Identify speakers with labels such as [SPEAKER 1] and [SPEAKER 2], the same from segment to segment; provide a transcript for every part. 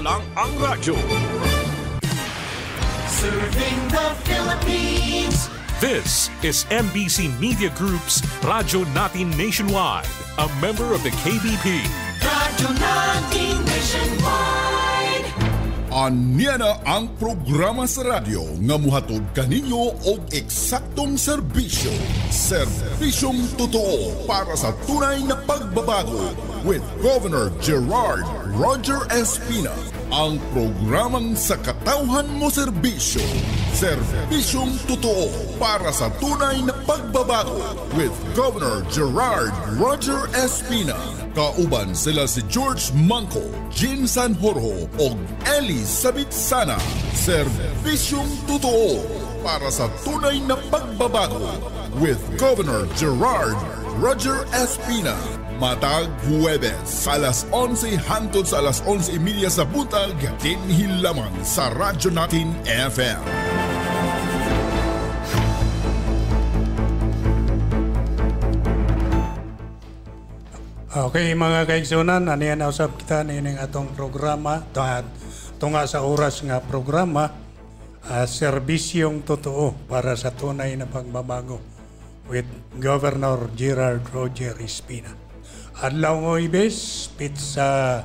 [SPEAKER 1] lang ang radyo.
[SPEAKER 2] Serving the Philippines.
[SPEAKER 1] This is MBC Media Group's Radyo Natin Nationwide, a member of the KBP.
[SPEAKER 2] Radyo Natin Nationwide.
[SPEAKER 3] Anya na ang programa sa radyo nga muhatod kaninyo og eksaktong serbisyo. Serbisyong totoo para sa tunay na pagbabago with Governor Gerard Roger Espina. Ang programang sa katawhan mo serbisyo. Serbisyong totoo para sa tunay na pagbabago with Governor Gerard Roger Espina. Kauban sila si George Manco, Jean Sanjorjo o Elizabeth Sana. Serbisyong totoo para sa tunay na pagbabago with Governor Gerard Roger Espina. Matag Huwebes, alas 11 hangtod sa alas 11:30 sa buntag, dinhi lamang sa Radyo Natin FM.
[SPEAKER 4] Okay mga kaigsunan, aniyan na usap kita nining atong programa tunga sa oras nga programa, serbisyong totoo para sa tunay na pagbabago with Governor Gerard Roger Espina. Adlaw ng Huwebes, sa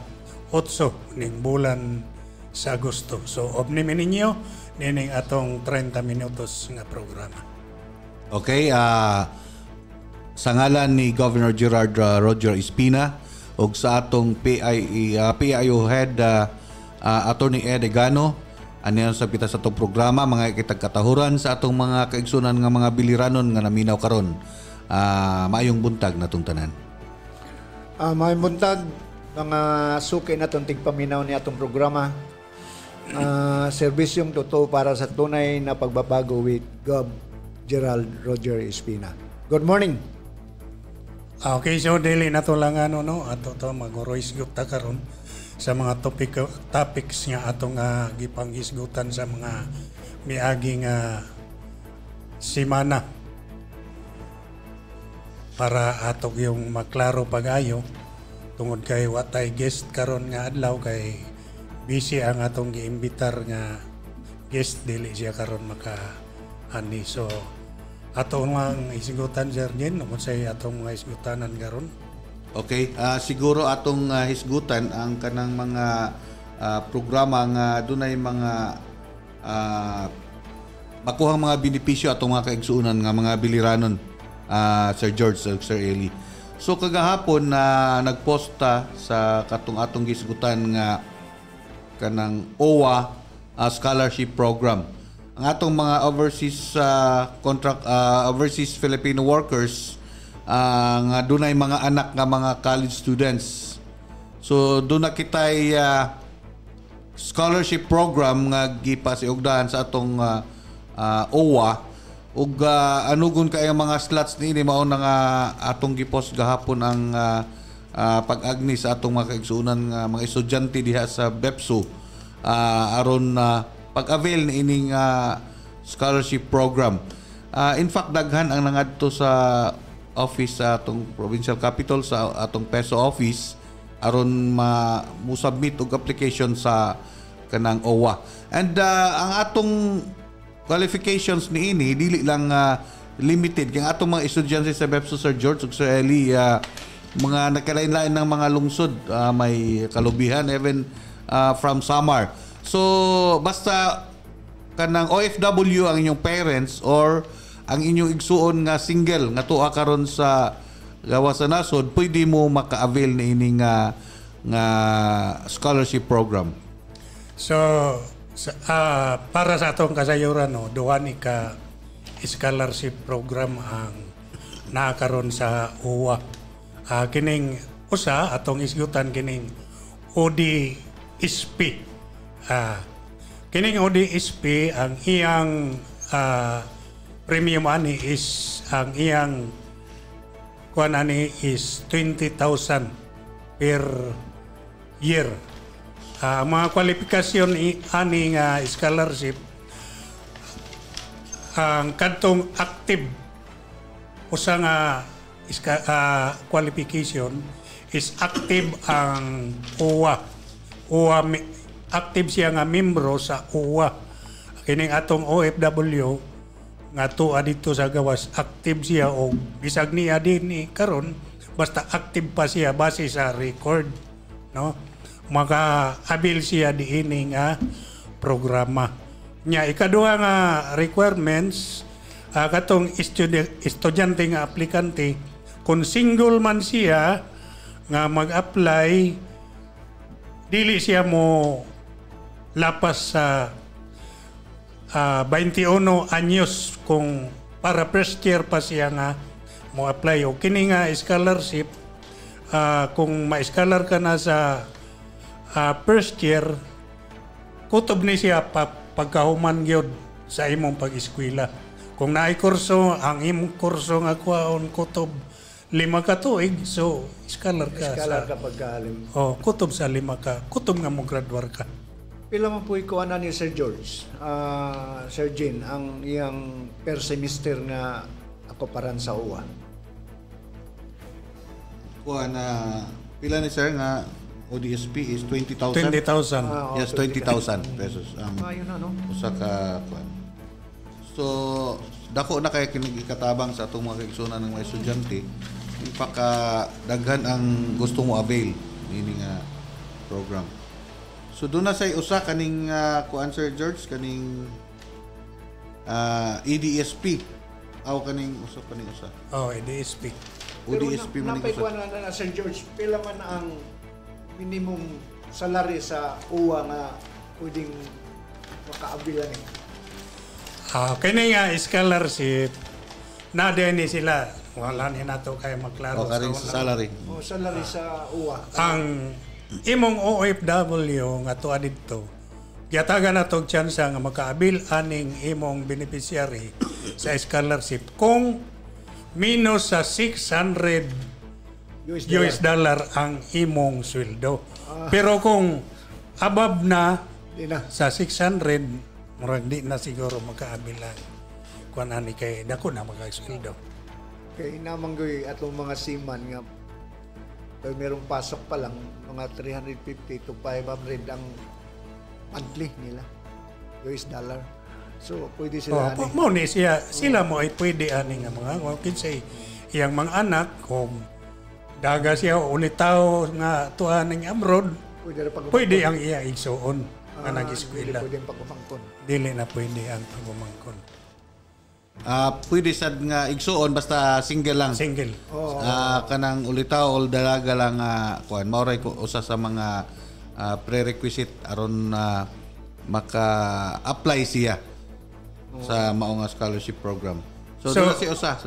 [SPEAKER 4] 8 ning bulan sa Agosto. So obnimin ninyo nining atong 30 minutos nga programa.
[SPEAKER 5] Okay, sa ngalan ni Governor Gerard Roger Espina ug sa atong PIO head Attorney Ed Egano, aniyan sa kita sa atong programa mga kitagkatahuran sa atong mga kaigsunan nga mga biliranon nga naminaw karon. Maayong buntag natong tanan.
[SPEAKER 6] Maayong buntag mga suki natong tigpaminaw ni atong programa. Serbisyong totoo para sa tunay na pagbabago with Gov. Gerald Roger Espina. Good morning.
[SPEAKER 4] Okay, so dili na to lang ato to mag-roisgot ta karon sa mga topics nga atong gipanghisgutan sa mga miaging semana para ato yung maklaro pag-ayo tungod kay watay guest karon nga adlaw kay busy ang atong giimbitar nga guest, dili siya karon maka-ani. So ato ang isigutan, Sir Jen, kung sa'yo atong mga isgutanan karon.
[SPEAKER 5] Okay, siguro atong hisgutan ang kanang mga programa nga dunay mga makuhang mga benepisyo atong mga kaigsuunan nga mga biliranon, Sir George, Sir Eli. So kagahapon na nagposta sa atong gisgutan nga kanang OWA scholarship program. Ang atong mga overseas Filipino workers nga dunay mga anak nga mga college students. So doon na kitay scholarship program nga gipasiugdahan sa atong OWA ug anugon kay mga slots niini mao na nga atong gipost gahapon ang pag-agni sa atong mga kaigsuunan nga mga estudyante diha sa BEPSU aron pag-avail na ining scholarship program. In fact, daghan ang nangadto sa office sa atong provincial capital, sa atong PESO office aron mo-submit og application sa kanang OWA. And ang atong qualifications ni ini dili lang limited kay atong mga estudyante sa BEPSO, Sir George ug Sir Eli, mga nagkalain-lain ng mga lungsod, may Kalubihan, even from Samar. So basta kanang OFW ang inyong parents or ang inyong igsuon nga single nga tuwa karon sa gawas sa nasod, pwede mo maka-avail na ini nga scholarship program.
[SPEAKER 4] So para sa atong kasayuran, duha ni ka scholarship program ang nakaron sa UWA. Kining usa atong isgutan kining ODSP. Kining ODSP ang iyang premium ani is ang iyang kuan ani is 20,000 per year. Mga kwalifikasyon ani nga scholarship, ang kadtong active usa nga qualification is active ang OWA active siya nga membro sa UWA. Kining atong OFW nga tuwa dito sa gawas, active siya o bisag niya din karon basta active pa siya base sa record, no? Maka-abil siya diini nga programa. Nya ikaduha nga requirements katong estudyante nga aplikante, kung single man siya nga mag-apply, dili siya mo lapas sa 21 anyos kung para first year pa siya nga mo apply. O kini nga scholarship, kung ma-scholar ka na sa first year, kutob ni siya pagkahuman gyud sa imong pag-eskwela. Kung naay kurso, ang imong kurso nga kuhaon kutob 5 ka tuig, so scholar ka.
[SPEAKER 6] Scholar ka pagkaalim.
[SPEAKER 4] Kutob sa 5 ka. Kutob nga mo graduar ka.
[SPEAKER 6] Pila man po ikuha na ni Sir George, Sir Jean, ang iyang per semester nga ako paran sa UWA?
[SPEAKER 5] Kuha na, pila ni sir nga ODSP is 20,000?
[SPEAKER 4] 20,000.
[SPEAKER 5] Yes, 20,000 pesos.
[SPEAKER 6] Yun na, no?
[SPEAKER 5] Usa ka kuan. So, dako na kay kinigikatabang sa atong mga kaigsunan ng mga estudyante. Daghan ang gusto mo avail ini nga program. So doon na say usa kaning kuan Sir George kaning EDSP. Aw kaning usa.
[SPEAKER 4] EDSP.
[SPEAKER 5] ODSP man
[SPEAKER 6] ning usa. Na Sir George, pila man ang minimum salary sa UWA nga pwedeng makaabilan ni?
[SPEAKER 4] Kini nga scholarship na din sila. Wala ni nato kay maklaro
[SPEAKER 5] sa salary.
[SPEAKER 6] Salary sa UWA.
[SPEAKER 4] Ang imong OFW nga tuwa dito, giyatagan na tog tsansa nga makaabil aning imong beneficiary sa scholarship kung minus sa $600 ang imong sweldo. Pero kung above na sa 600, murag di na siguro makaabilan. Kuan ani kay dako na magka-sweldo.
[SPEAKER 6] Kay namanggoy atong mga seaman nga kay merong pasok pa lang mga 350 to 500 ang monthly nila US dollar. So pwede sila
[SPEAKER 4] mo ni sila mo ay pwede ani nga mga kinsay iyang mga anak kung daga siya ulitaw nga tuan ning abroad, pwede ang iya igsuon nga nag-eskwela.
[SPEAKER 6] Pwede pagpamangkon.
[SPEAKER 4] Dili na pwede ang pagpamangkon.
[SPEAKER 5] Pwede sad nga igsuon basta single lang.
[SPEAKER 4] Single.
[SPEAKER 5] Kanang ulitaw o dalaga lang kuan mauray ko usa sa mga prerequisite aron maka-apply siya sa mao nga scholarship program. So si usa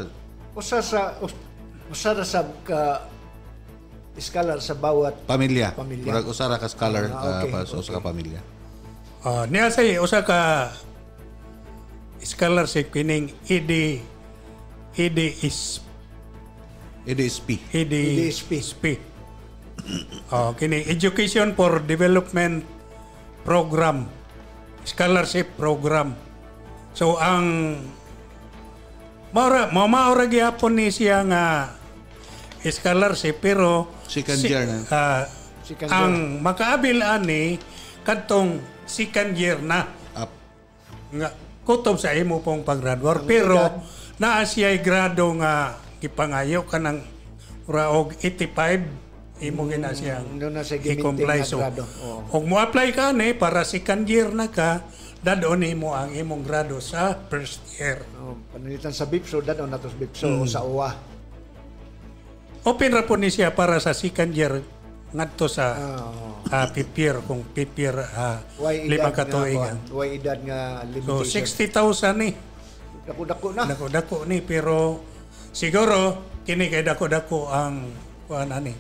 [SPEAKER 5] sa ka scholar sa bawat pamilya. Murag usa ra ka scholar para sa usa ka pamilya.
[SPEAKER 4] Niya say usa ka scholarship kining EDSP. Kining Education for Development Program, scholarship program. So ang maura gyapon ni siya nga scholarship pero
[SPEAKER 5] second year na.
[SPEAKER 4] Ang makaabil ani kadtong second year na. Nga kutob sa imo pong paggraduar pero naa siya'y grado nga gipangayo kanang og 85 imo gina siyang i-comply. So og mo apply ka ni para second year na ka, dadon nimo ang imong grado sa first year.
[SPEAKER 6] Panalitan sa BIPSO, dadon na to sa BIPSO sa UWA.
[SPEAKER 4] Open ra po ni siya para sa second year ngadto sa fifth year kung fifth year 5 ka tuigan.
[SPEAKER 6] Way edad nga limitation.
[SPEAKER 4] So 60,000 ni.
[SPEAKER 6] Dako-dako na.
[SPEAKER 4] Dako-dako ni pero siguro kini kay dako-dako ang kuan ani.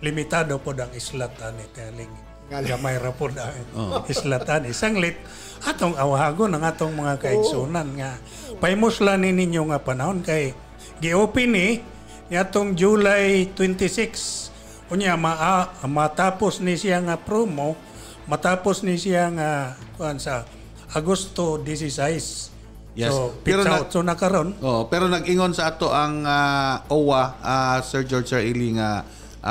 [SPEAKER 4] Limitado po ang islat ani telling. Gamay ra po ang islat ani. Sanglit atong awahagon ang atong mga kaigsunan nga paimuslan ni ninyo nga panahon kay gi-open ni atong July 26. Unya matapos ni siya nga promo, matapos ni siya nga kuan sa Agosto 16.
[SPEAKER 5] Yes.
[SPEAKER 4] So, pero nakaron.
[SPEAKER 5] Pero nag-ingon sa ato ang OWA, Sir George Sir Eli nga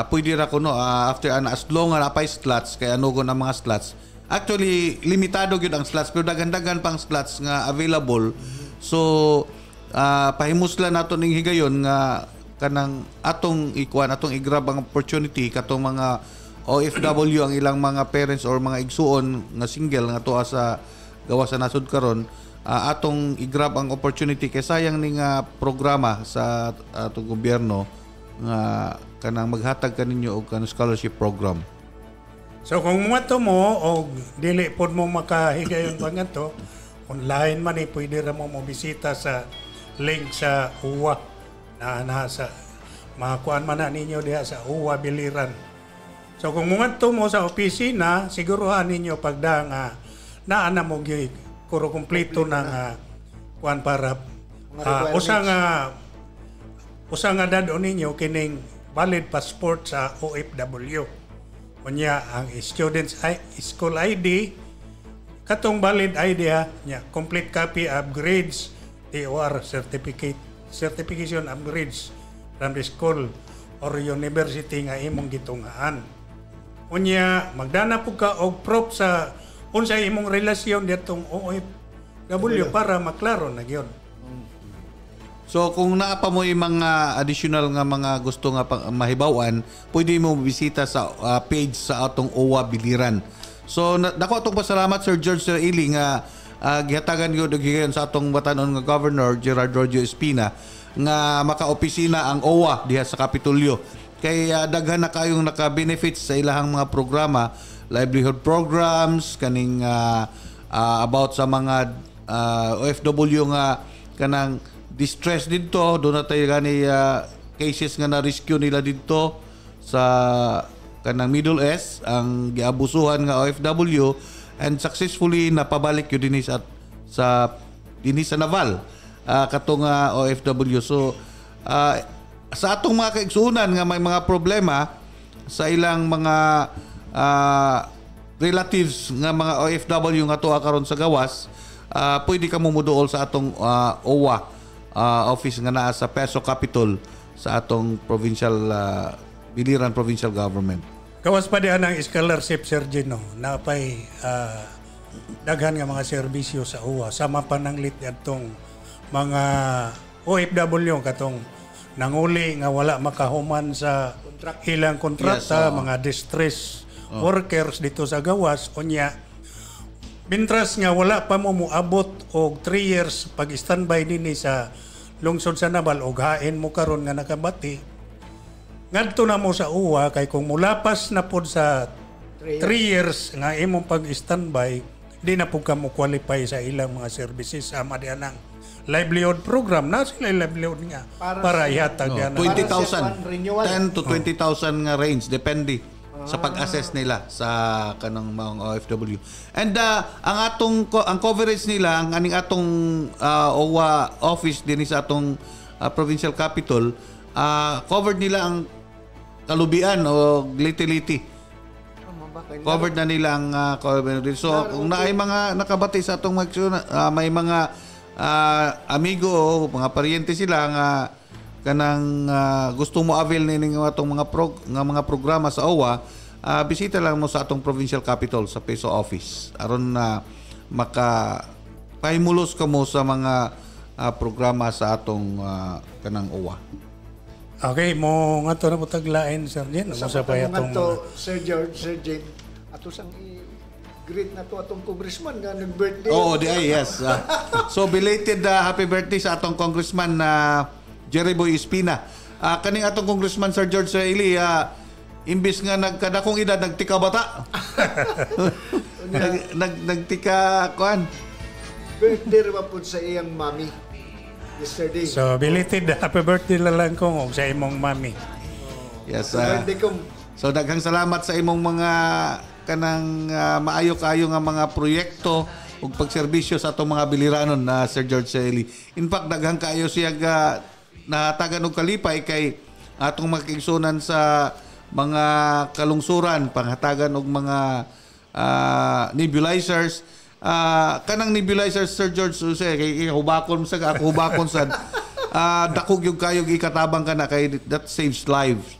[SPEAKER 5] pwede ra kuno after as long as napay slots kay anugon ang mga slots actually limitado gyud ang slots pero daghan-daghan pang slots nga available. So pahimuslan nato ning higayon nga kanang atong i-grab ang opportunity katong mga OFW ang ilang mga parents or mga igsuon nga single nga tuwa sa gawa sa nasud karon, atong i-grab ang opportunity kay sayang ning programa sa atong gobyerno nga kanang maghatag kaninyo og kanang scholarship program.
[SPEAKER 4] So kung muadto mo o dili pod mo makahigayon pa ngadto, online man pwede ra mo bisita sa link sa UWA na sa makuan man na ninyo diha sa UWA Biliran. So kung muadto mo sa opisina, siguruhan ninyo pagda nga naa na mo gyud kuro kompleto ng kuan para usa nga dadon ninyo kining valid passport sa OFW. Kunya ang school ID katong valid ID nya complete copy of grades TOR certification of grades from the school or university nga imong gitungaan. Kunya magdana pud ka og proof sa unsay imong relasyon ditong OFW para maklaro na gyud.
[SPEAKER 5] So kung naa pa mo yung mga additional nga mga gusto nga mahibawan, pwede mo bisita sa page sa atong OWA Biliran. So dako atong pasalamat Sir George Sir Eli nga gihatagan gyud og higayon sa atong batanon nga Governor Gerard Rojo Espina nga maka-opisina ang OWA diha sa Kapitolyo. Kay daghan na kayong naka-benefits sa ilahang mga programa, livelihood programs kaning about sa mga OFW nga kanang distress dito, doon na tayo gani cases nga na-rescue nila dito sa kanang Middle East, ang giabusuhan nga OFW and successfully napabalik yun din sa Naval katong OFW. So sa atong mga kaigsuunan nga may mga problema sa ilang mga relatives nga mga OFW nga tuwa karon sa gawas, pwede ka mumuduol sa atong OWA office nga naa sa Peso Capitol sa atong provincial Biliran Provincial Government.
[SPEAKER 4] Kawas pa diyan ang scholarship Sir Gino, napay daghan nga mga serbisyo sa UWA sama pa nang lit atong mga OFW katong nanguli nga wala makahuman sa ilang kontrata, yes, mga distress workers dito sa gawas unya. Bintras nga wala pa mo moabot og 3 years pag standby dinhi sa lungsod sa Naval og hain mo karon nga nakabati. Ngadto na mo sa UWA kay kung mulapas na pod sa 3 years nga imong pag-standby, di na po ka mo qualify sa ilang mga services sama diyan ang livelihood program na sila livelihood nga para ihatag yan
[SPEAKER 5] 20,000 10 to 20,000 nga range depende sa pag-assess nila sa kanang mga OFW. And ang coverage nila ang aning atong OWA office din sa atong provincial capital, covered nila ang Kalubian o Liti-Liti. Covered na nila ang coverage. So kung naay mga nakabati sa atong may mga amigo o mga paryente sila nga kanang gusto mo avail ning atong mga programa sa OWA, bisita lang mo sa atong provincial capital sa Peso office aron na pahimulos ka mo sa mga programa sa atong kanang OWA.
[SPEAKER 4] Okay, mo nga to na putaglain Sir Jen.
[SPEAKER 6] Sa pa atong Sir George, Sir Jen, ato sang great na to atong congressman nga nag-birthday.
[SPEAKER 5] Oh, yes. So belated happy birthday sa atong congressman na Jerry Boy Espina. Kaning atong congressman Sir George Sir Eli, imbis nga nagkadakong edad nagtika bata. nagtika kuan.
[SPEAKER 6] Birthday ra pud sa iyang mami yesterday.
[SPEAKER 4] So belated happy birthday lang ko sa imong mami.
[SPEAKER 5] Yes. So daghang salamat sa imong mga kanang maayo-kayo nga mga proyekto ug pagserbisyo sa atong mga Biliranon na Sir George Sir Eli. In fact daghang kaayo siya nahatagan og kalipay kay atong makigsunan sa mga kalungsuran, panghatagan og mga nebulizers. Kanang nebulizers Sir George kay hubakon sa ako hubakon sad. Dakog yung kayo gikatabang ka na kay that saves lives.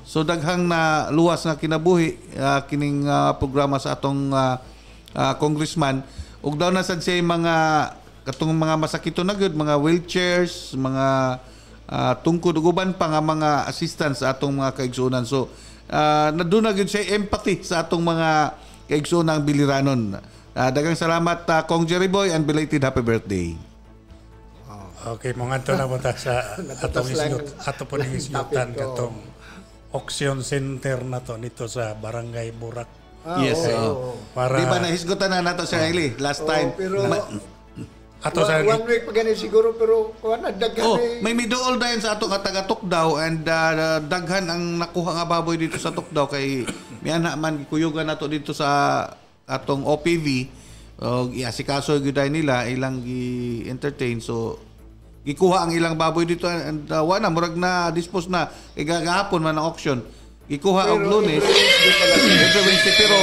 [SPEAKER 5] So daghang na luwas nga kinabuhi kining programa sa atong congressman. Ug daw na sad siya mga katong mga masakito na gud, mga wheelchairs, mga tungkod ug uban pa nga mga assistance sa atong mga kaigsuonan. So naduna gud siya empathy sa atong mga kaigsuonang biliranon. Daghang salamat Kong Jerry Boy, and belated happy birthday.
[SPEAKER 4] Okay, mga ito na punta sa atong isgot, ato po ng isgotan katong auction center na to nito sa Barangay Burak.
[SPEAKER 5] Yes.
[SPEAKER 4] Para
[SPEAKER 5] Di ba nahisgutan na nato Sir Eli last time?
[SPEAKER 6] Pero
[SPEAKER 4] ato sa
[SPEAKER 6] one week pa ganun siguro, pero kuha na daghan
[SPEAKER 5] may midool dayon sa ato nga taga Tukdaw, and daghan ang nakuha nga baboy dito sa Tukdaw kay miana man gikuyugan nato dito sa atong OPV. Iasikaso gyud nila ilang gi-entertain, so gikuha ang ilang baboy dito, and wala murag na dispose na gagahapon man ang auction. Gikuha og Lunes every Wednesday, pero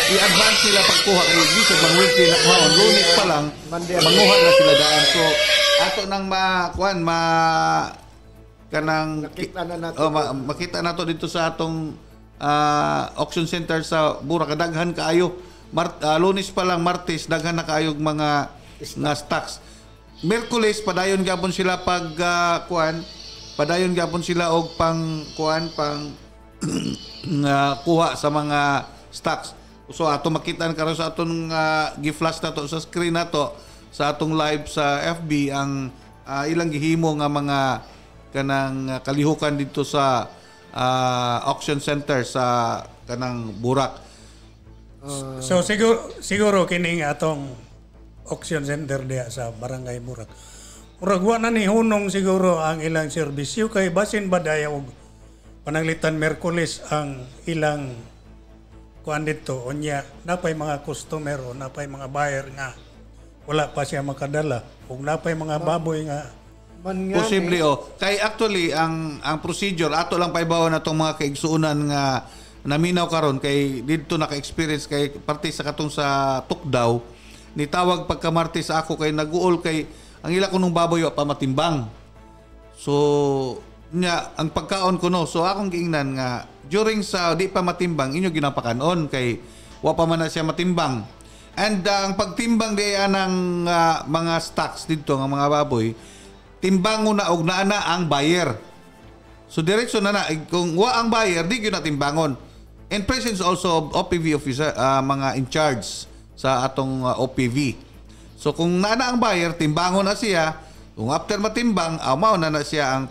[SPEAKER 5] i-advance nila pagkuha kay dito bang Wednesday na kuha Lunes pa lang manguha na sila daan. So ato nang makita nato dito sa atong auction center sa Burak. Daghan kaayo Lunes pa lang, Martes daghan na kaayog mga nga stocks. Miyerkules padayon gyapon sila padayon gyapon sila og pang kuha sa mga stocks. So ato makita karon sa atong gi-flash nato sa screen nato sa atong live sa FB ang ilang gihimo nga mga kanang kalihukan dito sa auction center sa kanang Burak.
[SPEAKER 4] So siguro kining atong auction center diya sa Barangay Burak. Murag wa na ni hunong siguro ang ilang serbisyo kay basin ba daya og pananglitan Miyerkules ang ilang kuan dito unya napay mga customer o napay mga buyer nga wala pa siya makadala ug napay mga baboy nga
[SPEAKER 5] posible kay actually ang procedure ato lang paibaw na tong mga kaigsuonan nga naminaw karon kay didto naka-experience kay parte sa katong sa Tukdaw nitawag pagka Martes ako kay naguol kay ang ila ko nung baboy pa matimbang. So nya ang pagkaon ko no. So akong giingnan nga during sa di pa matimbang inyo ginapakanon kay wa pa man na siya matimbang. And ang pagtimbang di anang mga stocks dito nga mga baboy timbang na og naana ang buyer. So diretso na kung wa ang buyer di gyud na timbangon. In presence also of OPV officer mga in charge sa atong OPV. So kung naana ang buyer, timbangon na siya. Kung after matimbang, mao na siya ang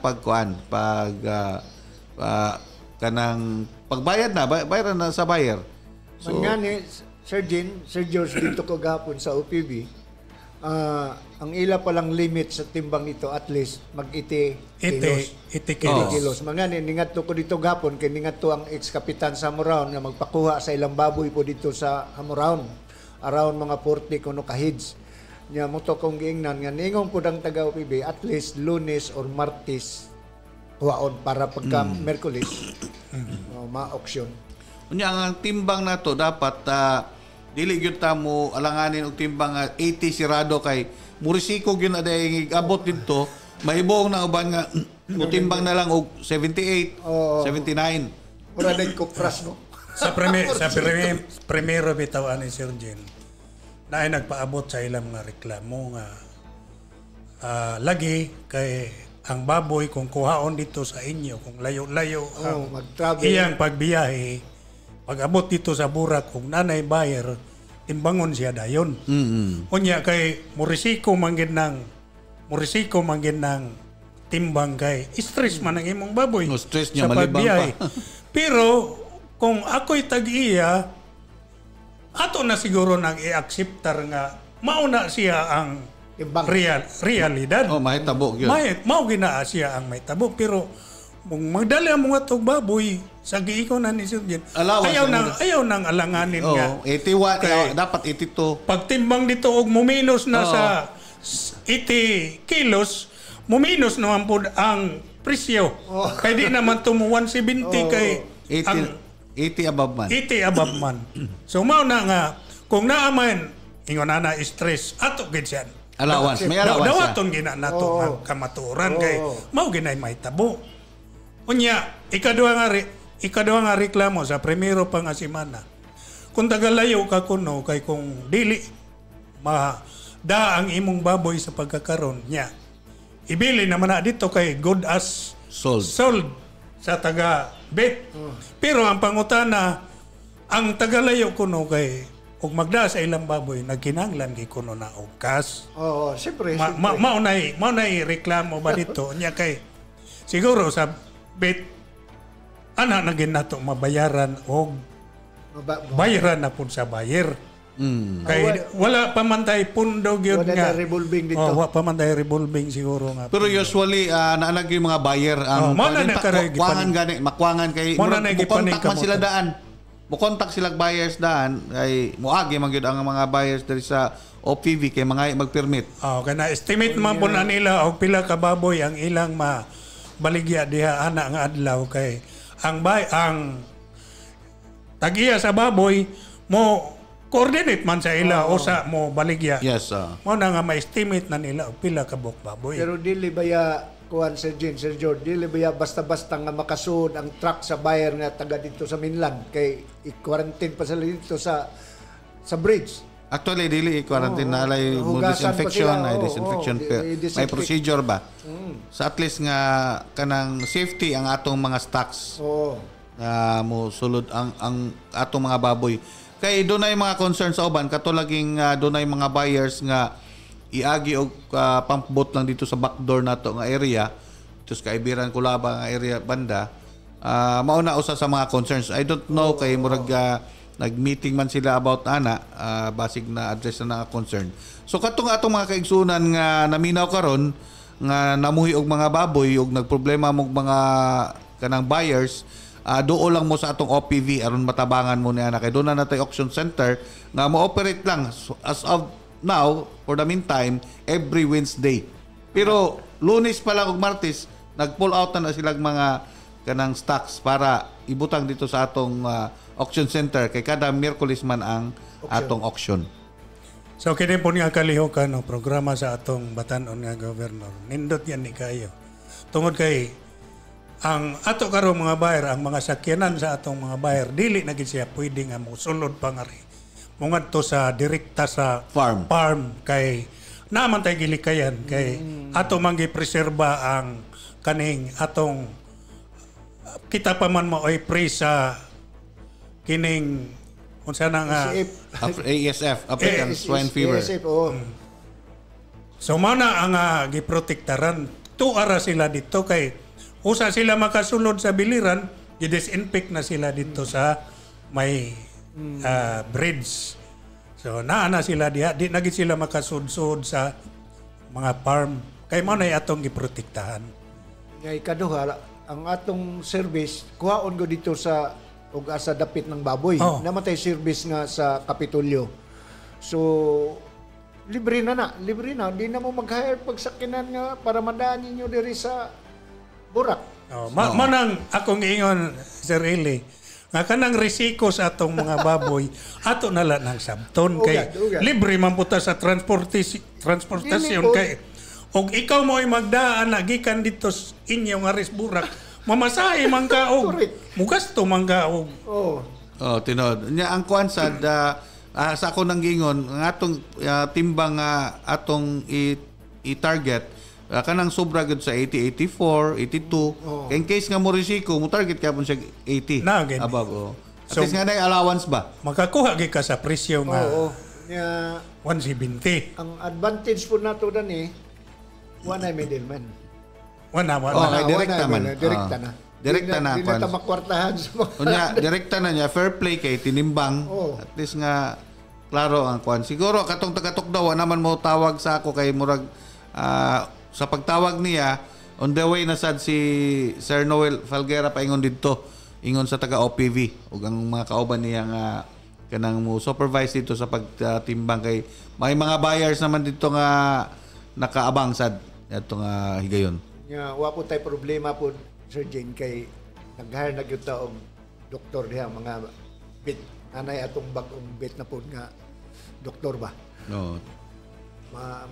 [SPEAKER 5] kanang pagbayad na, bayaran na sa buyer.
[SPEAKER 6] So mangani Sir George dito ko gapon sa OPV. Ang ila palang limit sa timbang nito at least mag-80 kilos. Mangani ningadto ko dito gapon kay ningadto ang ex-kapitan sa Hamoraon nga magpakuha sa ilang baboy po dito sa Hamoraon. Around mga 40 kuno ka heads. Nya mo to kong giingnan nga ningon pud ang taga OPB at least Lunes or Martes kuhaon para pagka Miyerkules ma-auction.
[SPEAKER 5] Unya ang timbang nato dapat dili gyud ta mo alanganin og timbang 80 sirado kay murisiko gyud na day abot didto mahibong na uban nga mo timbang na lang og 78 79
[SPEAKER 6] ora day ko crush no.
[SPEAKER 4] Sa primero bitawan ni Sir Jen na ay nagpaabot sa ilang mga reklamo nga lagi kay ang baboy kung kuhaon dito sa inyo kung layo-layo ang iyang pagbiyahe pag-abot dito sa Burak kung nanay buyer timbangon siya dayon. Unya kay murisiko manggid ng timbang kay stress man ang imong baboy
[SPEAKER 5] stress niya
[SPEAKER 4] sa pagbiyahe. Pero kung ako'y tag-iya, ato na siguro nang i-acceptar nga mauna siya ang realidad.
[SPEAKER 5] Mahitabo yun.
[SPEAKER 4] Mao ginaa siya ang mahitabo. Pero kung magdala mo nga itong baboy sa giiko na ni Sir Jen, ayaw nang alanganin nga.
[SPEAKER 5] 81, dapat 82.
[SPEAKER 4] Pagtimbang dito og muminos na sa 80 kilos, muminos naman po ang presyo. Kaya di naman tumo 170 kay
[SPEAKER 5] 80 above man.
[SPEAKER 4] 80 above man. So mao na nga kung naaman ingon na stress ato gid siya.
[SPEAKER 5] Allowance, may allowance.
[SPEAKER 4] Dawaton gina nato ang kamaturan kay mao ginay mahitabo. Unya, ikaduha nga reklamo sa primero pa nga semana. Kung tagalayo ka kuno kay kung dili da ang imong baboy sa pagkakaroon niya. Ibili naman na dito kay good as
[SPEAKER 5] Sold.
[SPEAKER 4] sa taga bet. Pero ang pangutana, ang tagalayo kuno kay ug magda sa ilang baboy nagkinahanglan kay kuno na og cash.
[SPEAKER 6] Oo, siyempre.
[SPEAKER 4] Maunay reklamo ba dito niya kay siguro sa bet ana na ginato mabayaran og bayaran na pud sa buyer. Kay wala pa man tay pundo gyud
[SPEAKER 6] Wala
[SPEAKER 4] nga
[SPEAKER 6] na revolving dito.
[SPEAKER 4] wala pa man tay revolving siguro nga.
[SPEAKER 5] Pero usually naanag yung mga buyer ang
[SPEAKER 4] mo na karay
[SPEAKER 5] makwangan kay
[SPEAKER 4] Mo na gipaning
[SPEAKER 5] kontak man sila
[SPEAKER 4] kamutan.
[SPEAKER 5] daan. Mo kontak sila buyers daan kay moagi man gyud ang mga buyers diri sa OPV kay mga mag-permit.
[SPEAKER 4] Kana estimate man po na nila og pila ka baboy ang ilang mabaligya diha ana nga adlaw kay ang tagiya sa baboy mo coordinate man sa ila o sa mo baligya.
[SPEAKER 5] Yes.
[SPEAKER 4] Mo na nga ma-estimate na nila og pila ka buok baboy.
[SPEAKER 6] Pero dili baya kuan Sir George, dili baya basta-basta nga makasud ang truck sa buyer nga taga dito sa mainland kay i-quarantine pa sila dito sa bridge.
[SPEAKER 5] Actually dili quarantine na alay mo
[SPEAKER 6] Hugasan pa
[SPEAKER 5] disinfection,
[SPEAKER 6] sila.
[SPEAKER 5] ay disinfection may
[SPEAKER 6] i-disinfect.
[SPEAKER 5] procedure ba? Sa at least nga kanang safety ang atong mga stocks.
[SPEAKER 6] Oo.
[SPEAKER 5] Mo sulod ang atong mga baboy. Kay dunay mga concerns sa uban katulaging dunay mga buyers nga iagi og pump boat lang dito sa backdoor nato nga area. Ito sa kaibiran ko laba nga area banda. Mauna usa sa mga concerns. I don't know kay murag nag-meeting man sila about ana basig na address na nga concern. So katong atong mga kaigsunan nga naminaw karon nga namuhi og mga baboy og nagproblema mo mga kanang buyers duo lang mo sa atong OPV aron matabangan mo niya na kay doon na natay auction center nga mo-operate lang so, as of now for the meantime every Wednesday. Pero Lunes pa lang ug Martes nag-pull out na silang mga kanang stocks para ibutang dito sa atong auction center kay kada Miyerkules man ang atong auction.
[SPEAKER 4] So kini po nga kalihukan no programa sa atong batan-on nga governor. Nindot yan ni kayo. Tungod kay ang ato karong mga buyer, ang mga sakyanan sa atong mga buyer, dili na gid siya pwede nga mosulod pa nga rin. Mungadto sa direkta sa
[SPEAKER 5] Farm.
[SPEAKER 4] kay naman tay gilikayan kay ato man gipreserba ang kaning atong kita pa man mo ay pre sa kining unsa na nga
[SPEAKER 5] ASF, African Swine Fever.
[SPEAKER 6] ASF, oo.
[SPEAKER 4] so mana ang giprotektaran tuara sila dito kay usa sila makasulod sa biliran, i-disinfect na sila dito sa may bridge. So naana sila diha, di na gid sila makasudsud sa mga farm. Kay mao na atong giprotektahan.
[SPEAKER 6] Nga ikaduha, ang atong service kuhaon go dito sa ug asa dapit ng baboy. Namatay service nga sa Kapitolyo. So libre na. Di na mo mag-hire pagsakinan nga para madaan ninyo diri sa Burak.
[SPEAKER 4] Manang akong ingon, Sir Eli, nga kanang risiko sa atong mga baboy, ato na lang ng sabton. Kay libre man puta sa transportasyon. Kay, og ikaw mo ay magdaan na gikan dito inyong aris Burak, mamasahe man ka og mugasto man ka og.
[SPEAKER 5] Tinod. Nya ang kuan sad sa ako nang gingon, ang atong timbang atong i-target kanang sobra gud sa 80, 84, 82. In case nga mo risiko, mo target ka pun siya 80 above. At least nga na allowance ba?
[SPEAKER 4] Makakuha gid ka sa presyo nga
[SPEAKER 6] Oo.
[SPEAKER 4] 170.
[SPEAKER 6] Ang advantage po nato dani, one ay middleman.
[SPEAKER 5] Direkta man.
[SPEAKER 6] Direkta na.
[SPEAKER 5] Direkta na.
[SPEAKER 6] Di na makwartahan sa mga.
[SPEAKER 5] Unya, direkta na niya. Fair play kay tinimbang. At least nga, klaro ang kwan. Siguro, katong taga-tukdaw, naman mo tawag sa ako kay murag sa pagtawag niya, on the way na sad si Sir Noel Falguera paingon dito. Ingon sa taga-OPV. O ang mga kauban niya nga kanang mo supervise dito sa pagtimbang kay may mga buyers naman dito nga nakaabang sad ito nga higayon.
[SPEAKER 6] Wa po tay problema po Sir Jane kay nag-hire na gyud ta og doktor diha mga bit anay atong bag-ong bit na po nga doktor ba.
[SPEAKER 5] No.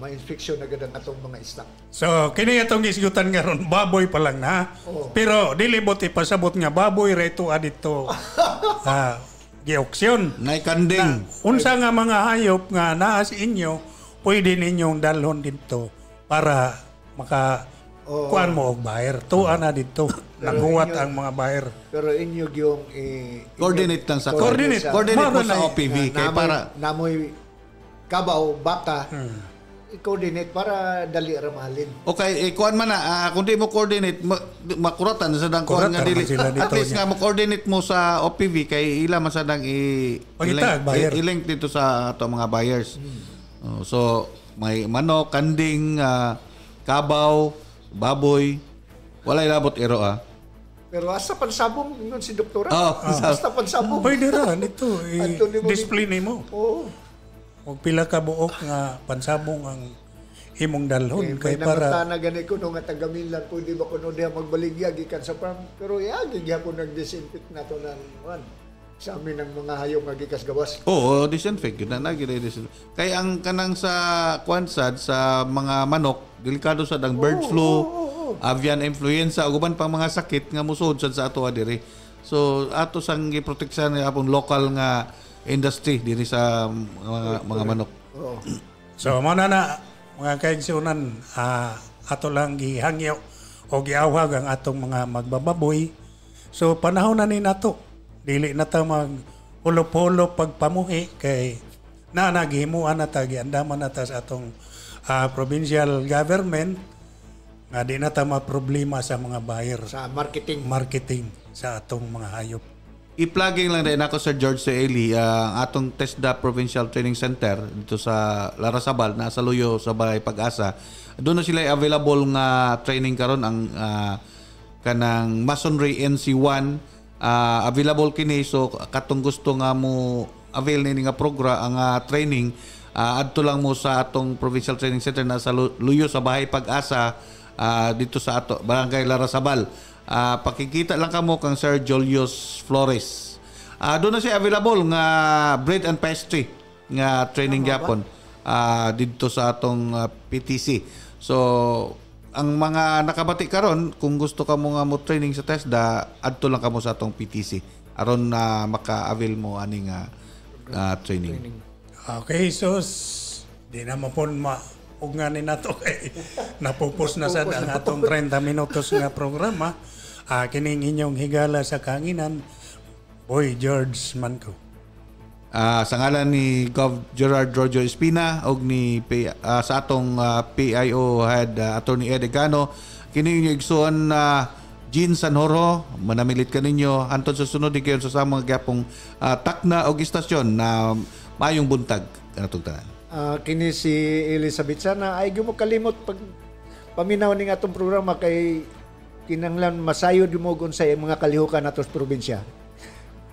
[SPEAKER 6] ma-infection na gud ang atong mga stock.
[SPEAKER 4] So, kini atong gisgutan ngaron baboy pa lang na. Pero dili bot ipasabot nga baboy reto adito. Giauksyon.
[SPEAKER 5] Nay kanding.
[SPEAKER 4] Unsa nga mga hayop nga naa sa inyo, pwede ninyong dalhon dito para kuan mo og buyer. Tuan na dito. Naguwat ang mga buyer.
[SPEAKER 6] Pero inyo gyung
[SPEAKER 5] Coordinate lang sa
[SPEAKER 4] Coordinate.
[SPEAKER 5] Coordinate mo sa OPV kay para
[SPEAKER 6] namoy kabaw baka i-coordinate para dali ra mahalin.
[SPEAKER 5] Okay, kuan man na kung di mo coordinate makuratan sa dang kuan nga dili. At least nga mo coordinate mo sa OPV kay ila man sa dang i-link dito sa ato mga buyers. So may manok, kanding, kabaw, baboy, walay labot ero
[SPEAKER 6] Pero asa pansabong nun si doktora?
[SPEAKER 5] Basta
[SPEAKER 6] pansabong.
[SPEAKER 4] Pwede ra dito display nimo.
[SPEAKER 6] Oo.
[SPEAKER 4] Og pila ka buok nga pansabong ang imong dalhon kay para
[SPEAKER 6] na gani ko nga tagamilan pwede ba kuno diha magbaligya gikan sa farm pero yagi gyapon nag-disinfect nato nan sa amin ang mga hayop nga gikas gawas.
[SPEAKER 5] Oo, disinfect yun na disinfect. Kay ang kanang sa kwansad sa mga manok delikado sa dang bird flu, avian influenza ug uban pang mga sakit nga musud sa ato diri. So ato sang giprotektahan apong local nga industry diri sa mga manok.
[SPEAKER 4] So mo na mga kaigsunan ato lang gihangyo o giawhag ang atong mga magbababoy. So panahon na ni nato dili na ta mag hulop-hulop pagpamuhi kay nagihimuan na ta giandaman na ta sa atong provincial government nga di na ta problema sa mga buyer
[SPEAKER 6] sa marketing
[SPEAKER 4] sa atong mga hayop.
[SPEAKER 5] I-plugging lang din ako Sir George Eli ang atong TESDA Provincial Training Center dito sa Larasabal na sa Luyo sa Balay Pag-asa. Doon na sila available nga training karon ang kanang Masonry NC1 available kini so katong gusto nga mo avail ni nga program ang training adto lang mo sa atong Provincial Training Center na sa Luyo sa Balay Pag-asa dito sa ato Barangay Larasabal. Pakikita lang kamo kang Sir Julius Flores. Doon na siya available nga bread and pastry nga training gyapon dito sa atong PTC. So ang mga nakabati karon kung gusto ka mo nga mo training sa TESDA adto lang kamo sa atong PTC aron na maka-avail mo aning training.
[SPEAKER 4] Okay, so di na mapon ug nga ni nato kay napupos na sad ang atong 30 minutos nga programa. Kining inyong higala sa kanginan, Boy George Manco.
[SPEAKER 5] Sa ngalan ni Gov. Gerard Rojo Espina og ni sa atong PIO head Attorney Ed Egano, kini inyong igsuon Jean Sanjoro, manamilit ka ninyo hantod sa sunod di kayo sa mga gyapong takna og istasyon na mayong buntag kanatong tanan.
[SPEAKER 6] Kini si Elizabeth sana ay gyud mo kalimot pag paminaw ning atong programa kay kinanglan masayod mo sa mga kalihukan nato sa probinsya.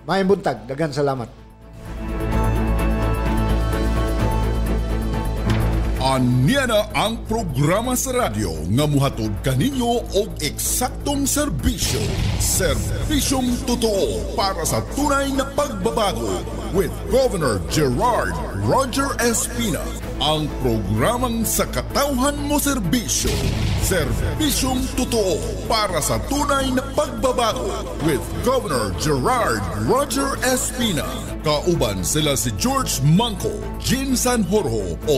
[SPEAKER 6] Mayong buntag, daghang salamat.
[SPEAKER 3] Anya na ang programa sa radyo nga muhatod kaninyo og eksaktong serbisyo. Serbisyong totoo para sa tunay na pagbabago with Governor Gerard Roger Espina. Ang programang sa katawhan mo serbisyo. Serbisyong totoo para sa tunay na pagbabago with Governor Gerard Roger Espina. Kauban sila si George Manco, Jean Sanjoro o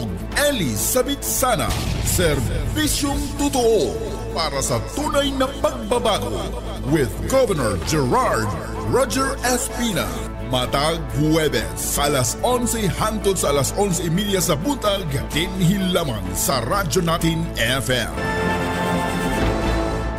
[SPEAKER 3] Elizabeth Sana. Serbisyong totoo para sa tunay na pagbabago with Governor Gerard Roger Espina. Matag Huwebes, alas 11 hangtod sa alas 11:30 sa buntag, kinhi lamang sa Radyo Natin FM.